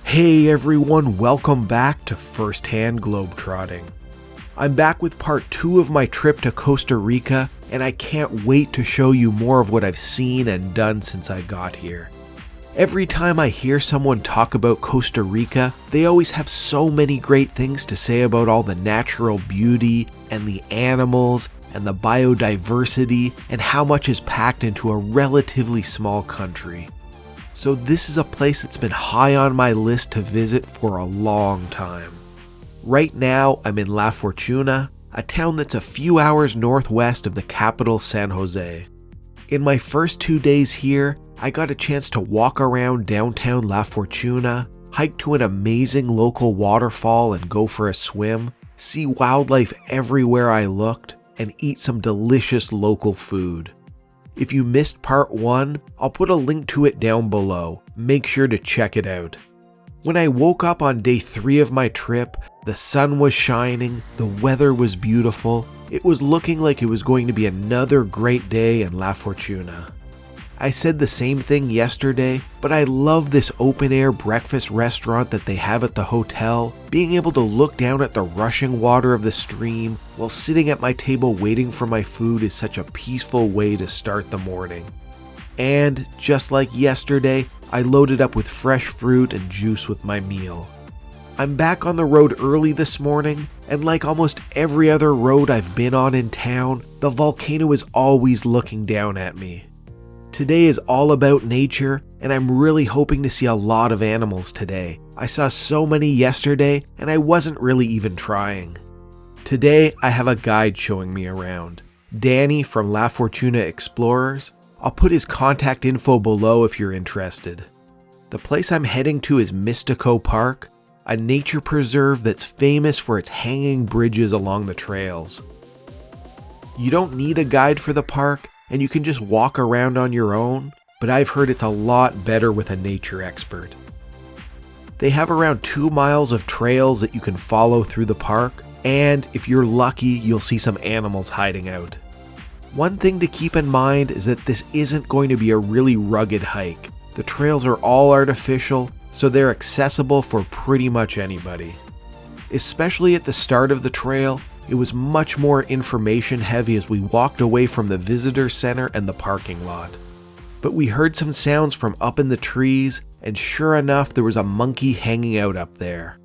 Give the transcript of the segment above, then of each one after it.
Hey everyone, welcome back to Firsthand Globetrotting. I'm back with part 2 of my trip to Costa Rica, and I can't wait to show you more of what I've seen and done since I got here. Every time I hear someone talk about Costa Rica, they always have so many great things to say about all the natural beauty and the animals and the biodiversity and how much is packed into a relatively small country. So this is a place that's been high on my list to visit for a long time. Right now, I'm in La Fortuna, a town that's a few hours northwest of the capital San Jose. In my first 2 days here, I got a chance to walk around downtown La Fortuna, hike to an amazing local waterfall and go for a swim, see wildlife everywhere I looked, and eat some delicious local food. If you missed part 1, I'll put a link to it down below. Make sure to check it out. When I woke up on day 3 of my trip, the sun was shining, the weather was beautiful. It was looking like it was going to be another great day in La Fortuna. I said the same thing yesterday, but I love this open-air breakfast restaurant that they have at the hotel. Being able to look down at the rushing water of the stream while sitting at my table waiting for my food is such a peaceful way to start the morning. And just like yesterday, I loaded up with fresh fruit and juice with my meal. I'm back on the road early this morning, and like almost every other road I've been on in town, the volcano is always looking down at me. Today is all about nature, and I'm really hoping to see a lot of animals today. I saw so many yesterday, and I wasn't really even trying. Today, I have a guide showing me around. Danny from La Fortuna Explorers. I'll put his contact info below if you're interested. The place I'm heading to is Mystico Park, a nature preserve that's famous for its hanging bridges along the trails. You don't need a guide for the park, and you can just walk around on your own, but I've heard it's a lot better with a nature expert. They have around 2 miles of trails that you can follow through the park, and if you're lucky, you'll see some animals hiding out. One thing to keep in mind is that this isn't going to be a really rugged hike. The trails are all artificial, so they're accessible for pretty much anybody. Especially at the start of the trail, it was much more information heavy as we walked away from the visitor center and the parking lot. But we heard some sounds from up in the trees, and sure enough, there was a monkey hanging out up there.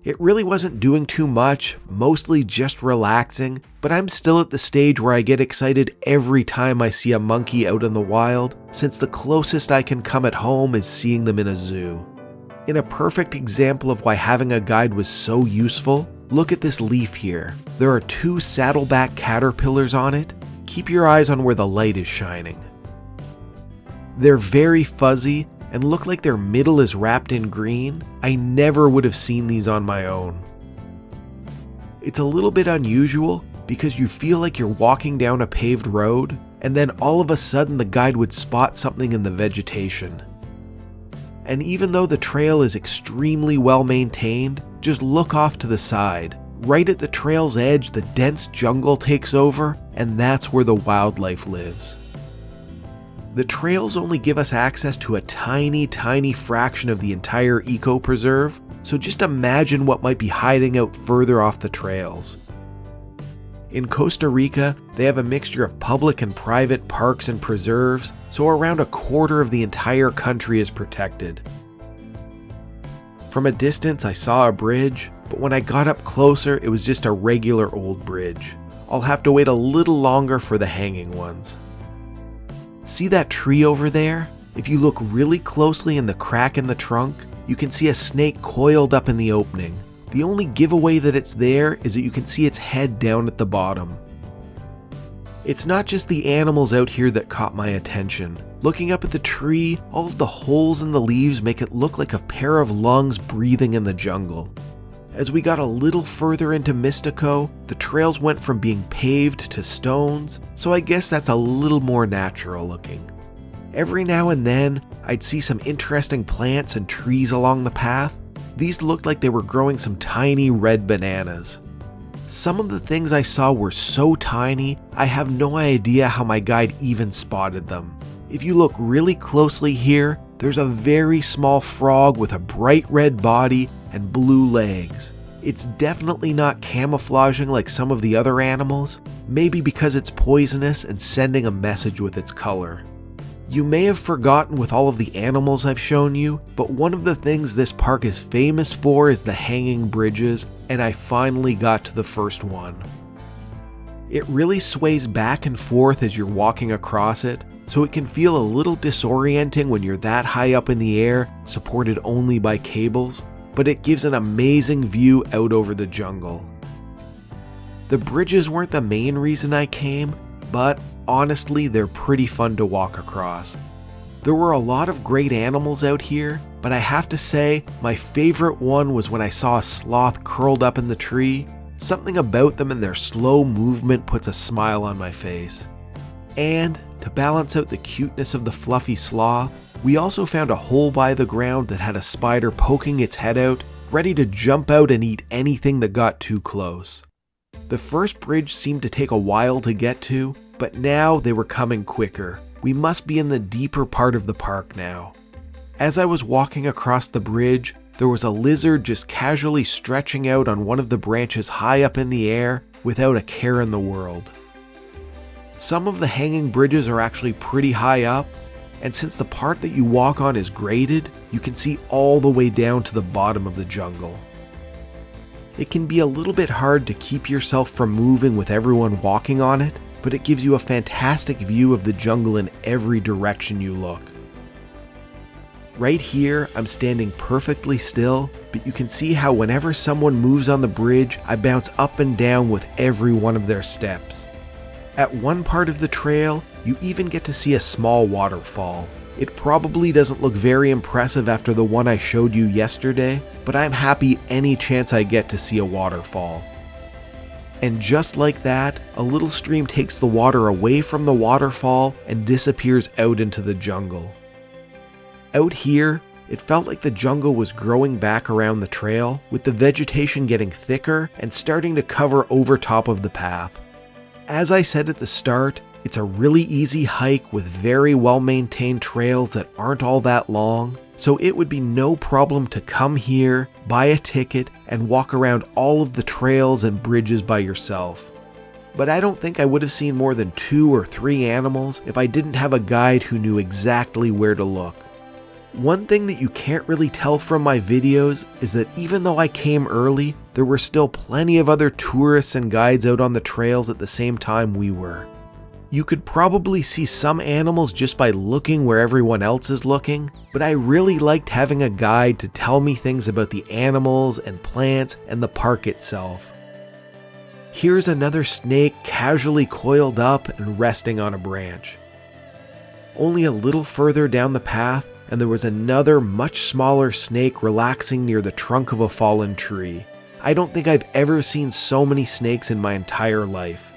It really wasn't doing too much, mostly just relaxing, but I'm still at the stage where I get excited every time I see a monkey out in the wild, since the closest I can come at home is seeing them in a zoo. In a perfect example of why having a guide was so useful, look at this leaf here. There are 2 saddleback caterpillars on it. Keep your eyes on where the light is shining. They're very fuzzy and look like their middle is wrapped in green. I never would have seen these on my own. It's a little bit unusual because you feel like you're walking down a paved road, and then all of a sudden the guide would spot something in the vegetation. And even though the trail is extremely well maintained, just look off to the side. Right at the trail's edge, the dense jungle takes over, and that's where the wildlife lives. The trails only give us access to a tiny fraction of the entire eco-preserve, so just imagine what might be hiding out further off the trails. In Costa Rica, they have a mixture of public and private parks and preserves, so around a quarter of the entire country is protected. From a distance, I saw a bridge, but when I got up closer, it was just a regular old bridge. I'll have to wait a little longer for the hanging ones. See that tree over there? If you look really closely in the crack in the trunk, you can see a snake coiled up in the opening. The only giveaway that it's there is that you can see its head down at the bottom. It's not just the animals out here that caught my attention. Looking up at the tree, all of the holes in the leaves make it look like a pair of lungs breathing in the jungle. As we got a little further into Mystico, the trails went from being paved to stones, so I guess that's a little more natural looking. Every now and then, I'd see some interesting plants and trees along the path. These looked like they were growing some tiny red bananas. Some of the things I saw were so tiny, I have no idea how my guide even spotted them. If you look really closely here, there's a very small frog with a bright red body and blue legs. It's definitely not camouflaging like some of the other animals, maybe because it's poisonous and sending a message with its color. You may have forgotten with all of the animals I've shown you, but one of the things this park is famous for is the hanging bridges, and I finally got to the first one. It really sways back and forth as you're walking across it, so it can feel a little disorienting when you're that high up in the air, supported only by cables, but it gives an amazing view out over the jungle. The bridges weren't the main reason I came, but honestly, they're pretty fun to walk across. There were a lot of great animals out here, but I have to say, my favorite one was when I saw a sloth curled up in the tree. Something about them and their slow movement puts a smile on my face. And to balance out the cuteness of the fluffy sloth, we also found a hole by the ground that had a spider poking its head out, ready to jump out and eat anything that got too close. The first bridge seemed to take a while to get to, but now they were coming quicker. We must be in the deeper part of the park now. As I was walking across the bridge, there was a lizard just casually stretching out on one of the branches high up in the air without a care in the world. Some of the hanging bridges are actually pretty high up, and since the part that you walk on is graded, you can see all the way down to the bottom of the jungle. It can be a little bit hard to keep yourself from moving with everyone walking on it, but it gives you a fantastic view of the jungle in every direction you look. Right here, I'm standing perfectly still, but you can see how whenever someone moves on the bridge, I bounce up and down with every one of their steps. At one part of the trail, you even get to see a small waterfall. It probably doesn't look very impressive after the one I showed you yesterday, but I'm happy any chance I get to see a waterfall. And just like that, a little stream takes the water away from the waterfall and disappears out into the jungle. Out here, it felt like the jungle was growing back around the trail, with the vegetation getting thicker and starting to cover over top of the path. As I said at the start, it's a really easy hike with very well-maintained trails that aren't all that long, so it would be no problem to come here, buy a ticket, and walk around all of the trails and bridges by yourself. But I don't think I would have seen more than 2 or 3 animals if I didn't have a guide who knew exactly where to look. One thing that you can't really tell from my videos is that even though I came early, there were still plenty of other tourists and guides out on the trails at the same time we were. You could probably see some animals just by looking where everyone else is looking, but I really liked having a guide to tell me things about the animals and plants and the park itself. Here's another snake casually coiled up and resting on a branch. Only a little further down the path, and there was another much smaller snake relaxing near the trunk of a fallen tree. I don't think I've ever seen so many snakes in my entire life.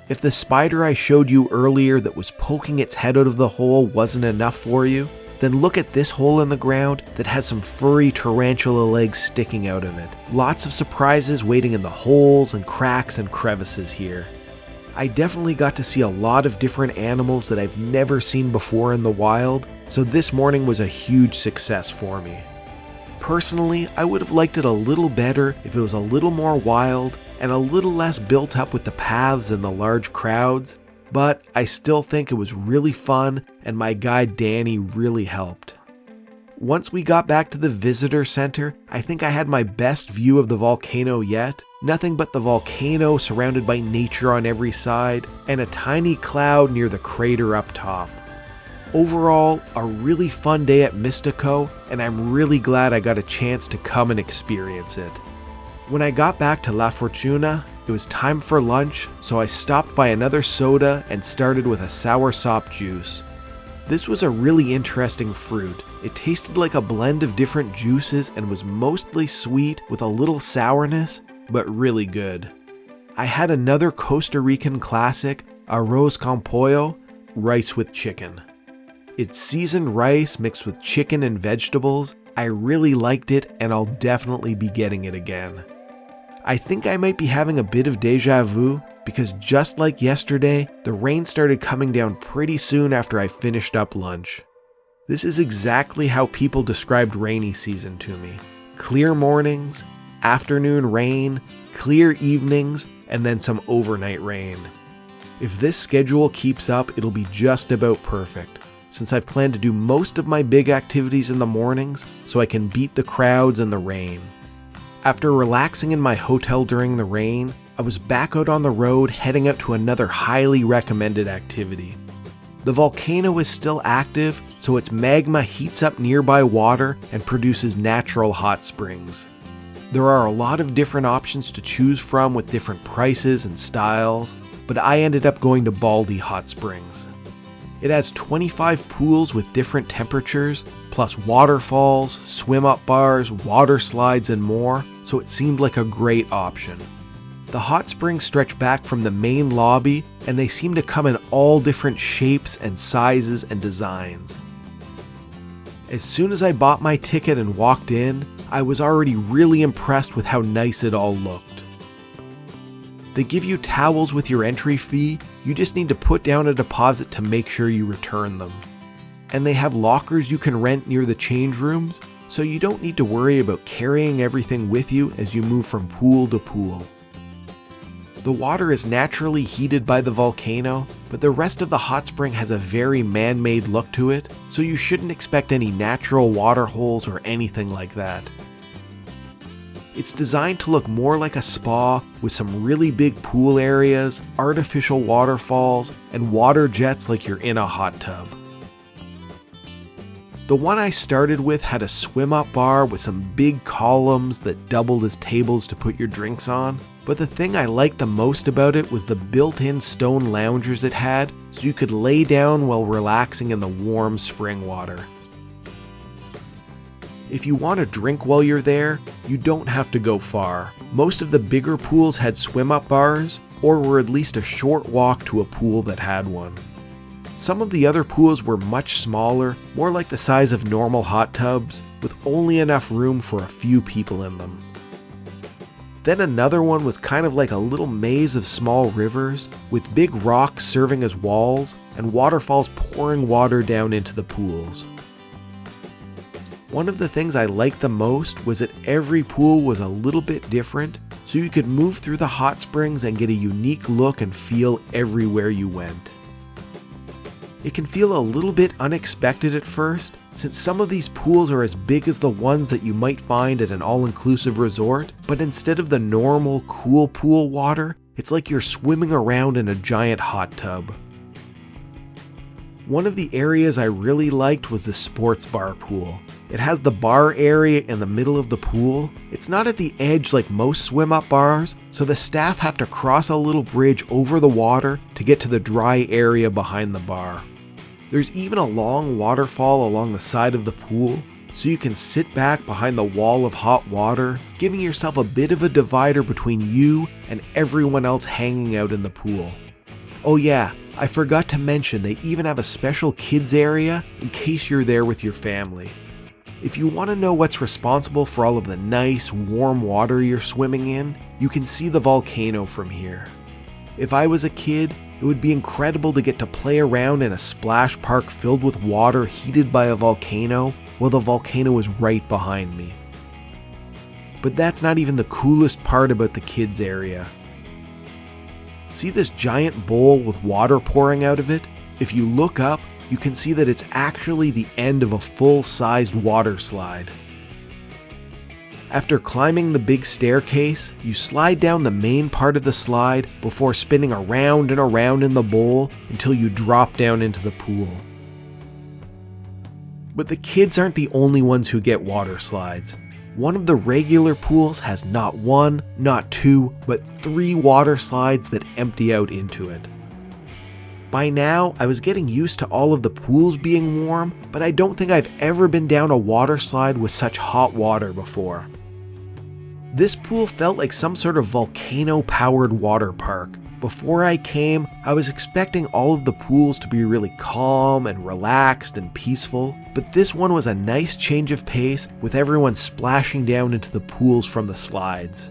If the spider I showed you earlier that was poking its head out of the hole wasn't enough for you, then look at this hole in the ground that has some furry tarantula legs sticking out of it. Lots of surprises waiting in the holes and cracks and crevices here. I definitely got to see a lot of different animals that I've never seen before in the wild, so this morning was a huge success for me. Personally, I would have liked it a little better if it was a little more wild and a little less built up with the paths and the large crowds, but I still think it was really fun and my guide Danny really helped. Once we got back to the visitor center, I think I had my best view of the volcano yet. Nothing but the volcano surrounded by nature on every side, and a tiny cloud near the crater up top. Overall, a really fun day at Mystico, and I'm really glad I got a chance to come and experience it. When I got back to La Fortuna, it was time for lunch, so I stopped by another soda and started with a soursop juice. This was a really interesting fruit. It tasted like a blend of different juices and was mostly sweet with a little sourness, but really good. I had another Costa Rican classic, arroz con pollo, rice with chicken. It's seasoned rice mixed with chicken and vegetables. I really liked it and I'll definitely be getting it again. I think I might be having a bit of deja vu because just like yesterday, the rain started coming down pretty soon after I finished up lunch. This is exactly how people described rainy season to me. Clear mornings, afternoon rain, clear evenings, and then some overnight rain. If this schedule keeps up, it'll be just about perfect, since I've planned to do most of my big activities in the mornings so I can beat the crowds and the rain. After relaxing in my hotel during the rain, I was back out on the road heading out to another highly recommended activity. The volcano is still active, so its magma heats up nearby water and produces natural hot springs. There are a lot of different options to choose from with different prices and styles, but I ended up going to Baldy Hot Springs. It has 25 pools with different temperatures, plus waterfalls, swim-up bars, water slides, and more, so it seemed like a great option. The hot springs stretch back from the main lobby, and they seem to come in all different shapes and sizes and designs. As soon as I bought my ticket and walked in, I was already really impressed with how nice it all looked. They give you towels with your entry fee, you just need to put down a deposit to make sure you return them. And they have lockers you can rent near the change rooms, so you don't need to worry about carrying everything with you as you move from pool to pool. The water is naturally heated by the volcano, but the rest of the hot spring has a very man-made look to it, so you shouldn't expect any natural water holes or anything like that. It's designed to look more like a spa with some really big pool areas, artificial waterfalls, and water jets like you're in a hot tub. The one I started with had a swim-up bar with some big columns that doubled as tables to put your drinks on, but the thing I liked the most about it was the built-in stone loungers it had, so you could lay down while relaxing in the warm spring water. If you want a drink while you're there, you don't have to go far. Most of the bigger pools had swim-up bars, or were at least a short walk to a pool that had one. Some of the other pools were much smaller, more like the size of normal hot tubs, with only enough room for a few people in them. Then another one was kind of like a little maze of small rivers, with big rocks serving as walls, and waterfalls pouring water down into the pools. One of the things I liked the most was that every pool was a little bit different, so you could move through the hot springs and get a unique look and feel everywhere you went. It can feel a little bit unexpected at first, since some of these pools are as big as the ones that you might find at an all-inclusive resort, but instead of the normal cool pool water, it's like you're swimming around in a giant hot tub. One of the areas I really liked was the sports bar pool. It has the bar area in the middle of the pool. It's not at the edge like most swim-up bars, so the staff have to cross a little bridge over the water to get to the dry area behind the bar. There's even a long waterfall along the side of the pool, so you can sit back behind the wall of hot water, giving yourself a bit of a divider between you and everyone else hanging out in the pool. Oh yeah, I forgot to mention they even have a special kids area in case you're there with your family. If you want to know what's responsible for all of the nice, warm water you're swimming in, you can see the volcano from here. If I was a kid, it would be incredible to get to play around in a splash park filled with water heated by a volcano while the volcano is right behind me. But that's not even the coolest part about the kids area. See this giant bowl with water pouring out of it? If you look up, you can see that it's actually the end of a full-sized water slide. After climbing the big staircase, you slide down the main part of the slide before spinning around and around in the bowl until you drop down into the pool. But the kids aren't the only ones who get water slides. One of the regular pools has not one, not two, but 3 water slides that empty out into it. By now, I was getting used to all of the pools being warm, but I don't think I've ever been down a water slide with such hot water before. This pool felt like some sort of volcano-powered water park. Before I came, I was expecting all of the pools to be really calm and relaxed and peaceful, but this one was a nice change of pace with everyone splashing down into the pools from the slides.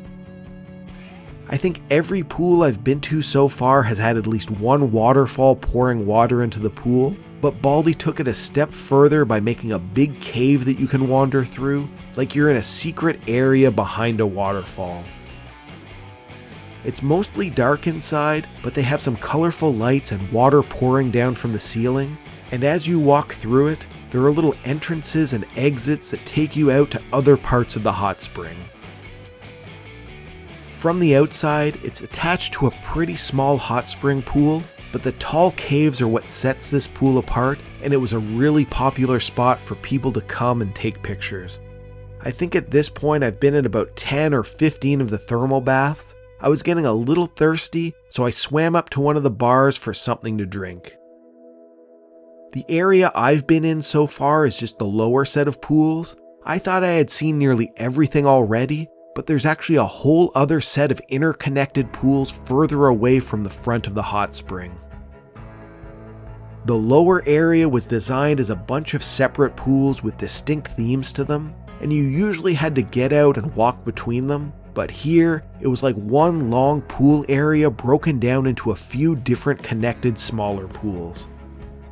I think every pool I've been to so far has had at least one waterfall pouring water into the pool, but Baldi took it a step further by making a big cave that you can wander through, like you're in a secret area behind a waterfall. It's mostly dark inside, but they have some colorful lights and water pouring down from the ceiling, and as you walk through it, there are little entrances and exits that take you out to other parts of the hot spring. From the outside, it's attached to a pretty small hot spring pool, but the tall caves are what sets this pool apart, and it was a really popular spot for people to come and take pictures. I think at this point I've been in about 10 or 15 of the thermal baths. I was getting a little thirsty, so I swam up to one of the bars for something to drink. The area I've been in so far is just the lower set of pools. I thought I had seen nearly everything already, but there's actually a whole other set of interconnected pools further away from the front of the hot spring. The lower area was designed as a bunch of separate pools with distinct themes to them, and you usually had to get out and walk between them, but here it was like one long pool area broken down into a few different connected smaller pools.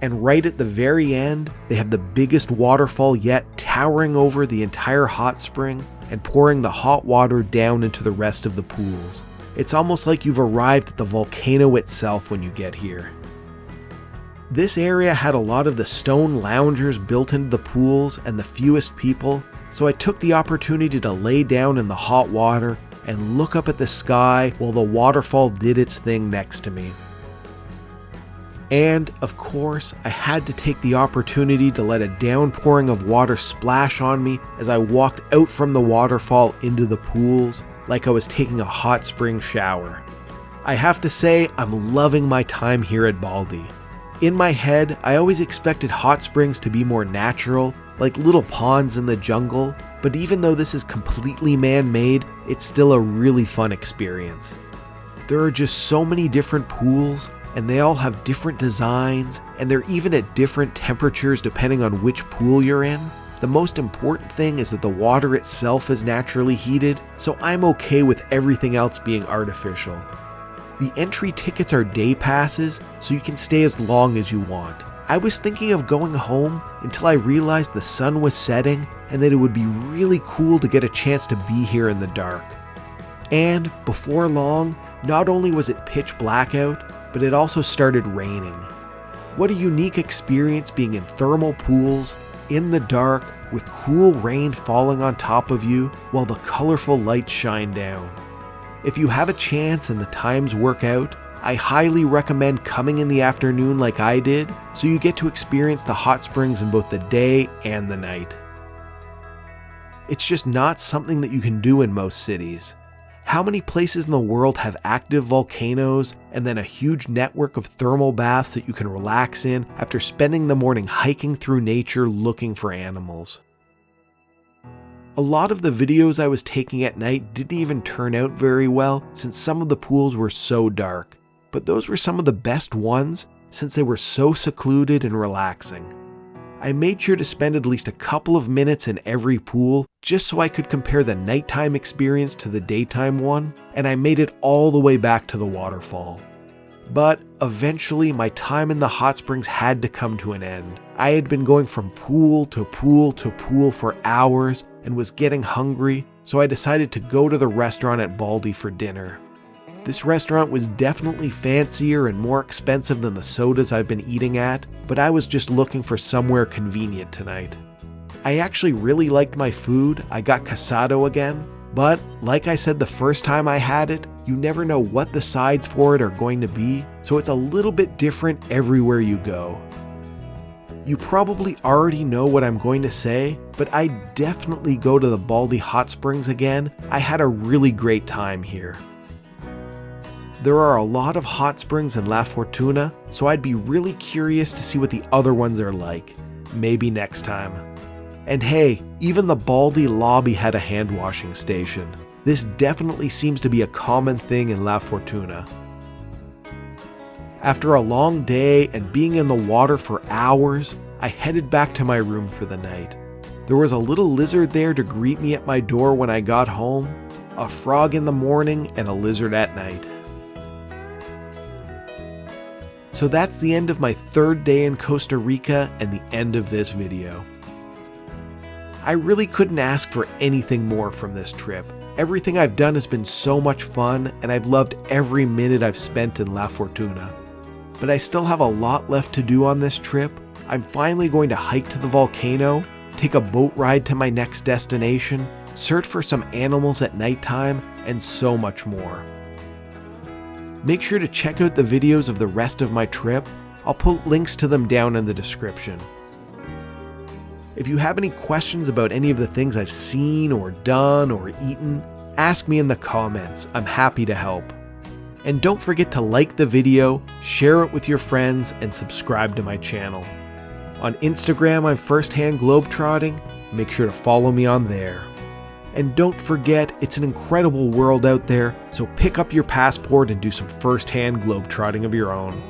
And right at the very end, they have the biggest waterfall yet, towering over the entire hot spring and pouring the hot water down into the rest of the pools. It's almost like you've arrived at the volcano itself when you get here. This area had a lot of the stone loungers built into the pools and the fewest people, so I took the opportunity to lay down in the hot water and look up at the sky while the waterfall did its thing next to me. And, of course, I had to take the opportunity to let a downpouring of water splash on me as I walked out from the waterfall into the pools, like I was taking a hot spring shower. I have to say, I'm loving my time here at Baldi. In my head, I always expected hot springs to be more natural, like little ponds in the jungle, but even though this is completely man-made, it's still a really fun experience. There are just so many different pools, and they all have different designs, and they're even at different temperatures depending on which pool you're in. The most important thing is that the water itself is naturally heated, so I'm okay with everything else being artificial. The entry tickets are day passes, so you can stay as long as you want. I was thinking of going home until I realized the sun was setting and that it would be really cool to get a chance to be here in the dark. And before long, not only was it pitch black out, but it also started raining. What a unique experience being in thermal pools, in the dark, with cool rain falling on top of you while the colorful lights shine down. If you have a chance and the times work out, I highly recommend coming in the afternoon like I did, so you get to experience the hot springs in both the day and the night. It's just not something that you can do in most cities. How many places in the world have active volcanoes and then a huge network of thermal baths that you can relax in after spending the morning hiking through nature looking for animals? A lot of the videos I was taking at night didn't even turn out very well since some of the pools were so dark, but those were some of the best ones since they were so secluded and relaxing. I made sure to spend at least a couple of minutes in every pool just so I could compare the nighttime experience to the daytime one, and I made it all the way back to the waterfall. But eventually my time in the hot springs had to come to an end. I had been going from pool to pool to pool for hours and was getting hungry, so I decided to go to the restaurant at Baldi for dinner. This restaurant was definitely fancier and more expensive than the sodas I've been eating at, but I was just looking for somewhere convenient tonight. I actually really liked my food. I got casado again, but like I said the first time I had it, you never know what the sides for it are going to be, so it's a little bit different everywhere you go. You probably already know what I'm going to say, but I'd definitely go to the Baldi hot springs again. I had a really great time here. There are a lot of hot springs in La Fortuna, so I'd be really curious to see what the other ones are like. Maybe next time. And hey, even the Baldi lobby had a hand washing station. This definitely seems to be a common thing in La Fortuna. After a long day and being in the water for hours, I headed back to my room for the night. There was a little lizard there to greet me at my door when I got home, a frog in the morning, and a lizard at night. So that's the end of my third day in Costa Rica and the end of this video. I really couldn't ask for anything more from this trip. Everything I've done has been so much fun, and I've loved every minute I've spent in La Fortuna. But I still have a lot left to do on this trip. I'm finally going to hike to the volcano, take a boat ride to my next destination, search for some animals at nighttime, and so much more. Make sure to check out the videos of the rest of my trip. I'll put links to them down in the description. If you have any questions about any of the things I've seen or done or eaten, ask me in the comments. I'm happy to help. And don't forget to like the video, share it with your friends, and subscribe to my channel. On Instagram, I'm Firsthand Globetrotting. Make sure to follow me on there. And don't forget, it's an incredible world out there, so pick up your passport and do some firsthand globetrotting of your own.